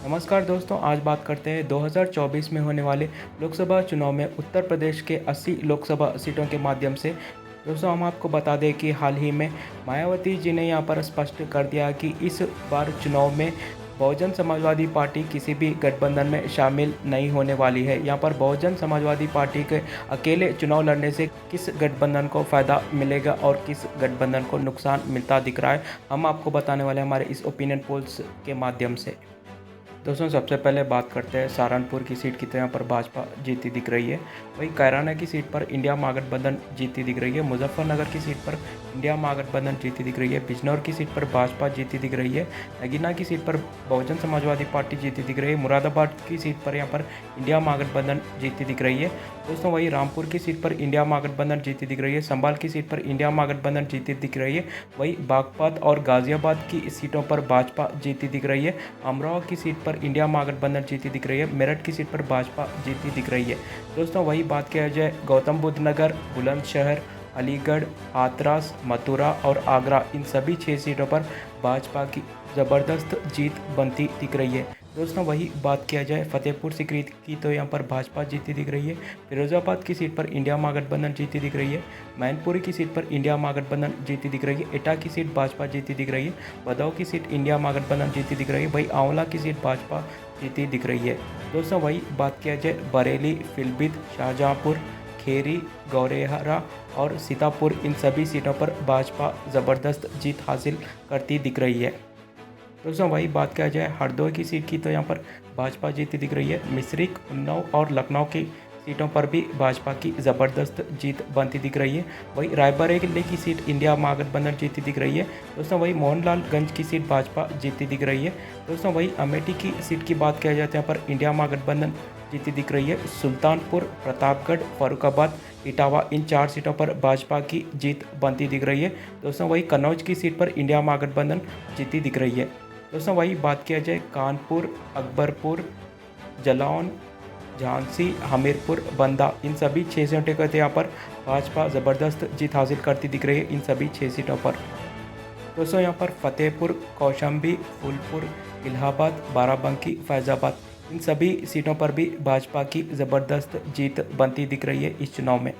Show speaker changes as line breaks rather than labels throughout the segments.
नमस्कार दोस्तों, आज बात करते हैं 2024 में होने वाले लोकसभा चुनाव में उत्तर प्रदेश के 80 लोकसभा सीटों के माध्यम से। दोस्तों, हम आपको बता दें कि हाल ही में मायावती जी ने यहां पर स्पष्ट कर दिया कि इस बार चुनाव में बहुजन समाजवादी पार्टी किसी भी गठबंधन में शामिल नहीं होने वाली है। यहां पर बहुजन समाजवादी पार्टी के अकेले चुनाव लड़ने से किस गठबंधन को फ़ायदा मिलेगा और किस गठबंधन को नुकसान मिलता दिख रहा है, हम आपको बताने वाले हमारे इस ओपिनियन पोल्स के माध्यम से। दोस्तों, सबसे पहले बात करते हैं सहारनपुर की सीट की। तो यहाँ पर भाजपा जीती दिख रही है। वहीं कैराना की सीट पर इंडिया महागठबंधन जीती दिख रही है। मुजफ्फरनगर की सीट पर इंडिया महागठबंधन जीती दिख रही है। बिजनौर की सीट पर भाजपा जीती दिख रही है। नगीना की सीट पर बहुजन समाजवादी पार्टी जीती दिख रही है। मुरादाबाद की सीट पर यहाँ पर इंडिया महागठबंधन जीती दिख रही है। दोस्तों, वहीं रामपुर की सीट पर इंडिया महागठबंधन जीती दिख रही है। संभाल की सीट पर इंडिया महागठबंधन जीती दिख रही है। वहीं बागपत और गाजियाबाद की सीटों पर भाजपा जीती दिख रही है। अमरोहा की सीट पर इंडिया महागठबंधन जीती दिख रही है। मेरठ की सीट पर भाजपा जीती दिख रही है। दोस्तों, वही बात किया जाए गौतम बुद्ध नगर, बुलंदशहर, अलीगढ़, हाथरस, मथुरा और आगरा, इन सभी 6 सीटों पर भाजपा की ज़बरदस्त जीत बनती दिख रही है। दोस्तों, वही बात किया जाए फतेहपुर सीकरी की, तो यहाँ पर भाजपा जीती दिख रही है। फिरोजाबाद की सीट पर इंडिया महागठबंधन जीती दिख रही है। मैनपुरी की सीट पर इंडिया महागठबंधन जीती दिख रही है। एटा की सीट भाजपा जीती दिख रही है। भदोह की सीट इंडिया महागठबंधन जीती दिख रही है। वही आंवला की सीट भाजपा जीती दिख रही है। दोस्तों, वही बात किया जाए बरेली, पीलीभीत, शाहजहाँपुर, खेरी, गौरेहरा और सीतापुर, इन सभी सीटों पर भाजपा ज़बरदस्त जीत हासिल करती दिख रही है। दोस्तों, वही बात किया जाए हरदोई की सीट की, तो यहाँ पर भाजपा जीती दिख रही है। मिश्रिख, उन्नाव और लखनऊ की सीटों पर भी भाजपा की ज़बरदस्त जीत बनती दिख रही है। वही रायबरेली की सीट इंडिया महागठबंधन जीती दिख रही है। दोस्तों, वही मोहनलालगंज की सीट भाजपा जीती दिख रही है। दोस्तों, वही अमेठी की सीट की बात किया जाए तो यहाँ पर इंडिया महागठबंधन जीती दिख रही है। सुल्तानपुर, प्रतापगढ़, फर्रुखाबाद, इटावा, इन 4 सीटों पर भाजपा की जीत बनती दिख रही है। दोस्तों, वही कन्नौज की सीट पर इंडिया महागठबंधन जीती दिख रही है। दोस्तों, वही बात किया जाए कानपुर, अकबरपुर, जालौन, झांसी, हमीरपुर, बंदा, इन सभी 6 सीटों पर यहाँ पर भाजपा ज़बरदस्त जीत हासिल करती दिख रही है इन सभी 6 सीटों पर। दोस्तों, यहाँ पर फतेहपुर, कौशाम्बी, फूलपुर, इलाहाबाद, बाराबंकी, फैज़ाबाद, इन सभी सीटों पर भी भाजपा की ज़बरदस्त जीत बनती दिख रही है इस चुनाव में।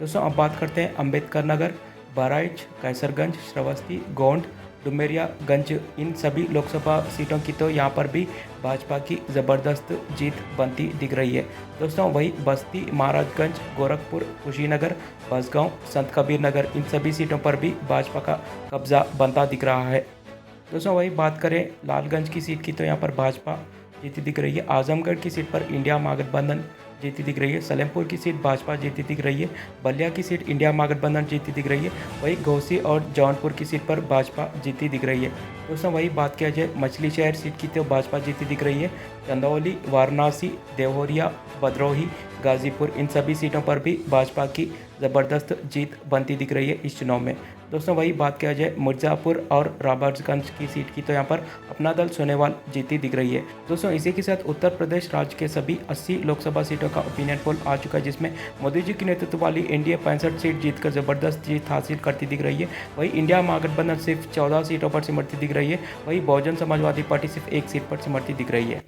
दोस्तों, अब बात करते हैं अम्बेडकर नगर, बहराइच, कैसरगंज, श्रावस्ती, गोंड, डुमरियागंज, इन सभी लोकसभा सीटों की। तो यहाँ पर भी भाजपा की ज़बरदस्त जीत बनती दिख रही है। दोस्तों, वही बस्ती, महाराजगंज, गोरखपुर, कुशीनगर, बसगांव, संत कबीर नगर, इन सभी सीटों पर भी भाजपा का कब्जा बनता दिख रहा है। दोस्तों, वही बात करें लालगंज की सीट की, तो यहाँ पर भाजपा जीती दिख रही है। आजमगढ़ की सीट पर इंडिया महागठबंधन जीती दिख रही है। सलेमपुर की सीट भाजपा जीती दिख रही है। बलिया की सीट इंडिया महागठबंधन जीती दिख रही है। वही घोसी और जौनपुर की सीट पर भाजपा जीती दिख रही है। दोस्तों, वही बात किया जाए मछली शहर सीट की, तो भाजपा जीती दिख रही है। चंदौली, वाराणसी, देवरिया, भदोही, गाजीपुर, इन सभी सीटों पर भी भाजपा की ज़बरदस्त जीत बनती दिख रही है इस चुनाव में। दोस्तों, वही बात किया जाए मिर्ज़ापुर और राबर्ट्सगंज की सीट की, तो यहाँ पर अपना दल सोनेवाल जीती दिख रही है। दोस्तों, इसी के साथ उत्तर प्रदेश राज्य के सभी 80 लोकसभा सीटों का ओपिनियन पोल आ चुका है, जिसमें मोदी जी के नेतृत्व वाली एनडीए 65 सीट जीतकर ज़बरदस्त जीत हासिल करती दिख रही है। वही इंडिया महागठबंधन सिर्फ 14 सीटों पर सिमटती दिख रही है। वही बहुजन समाजवादी पार्टी सिर्फ 1 सीट पर सिमटती दिख रही है।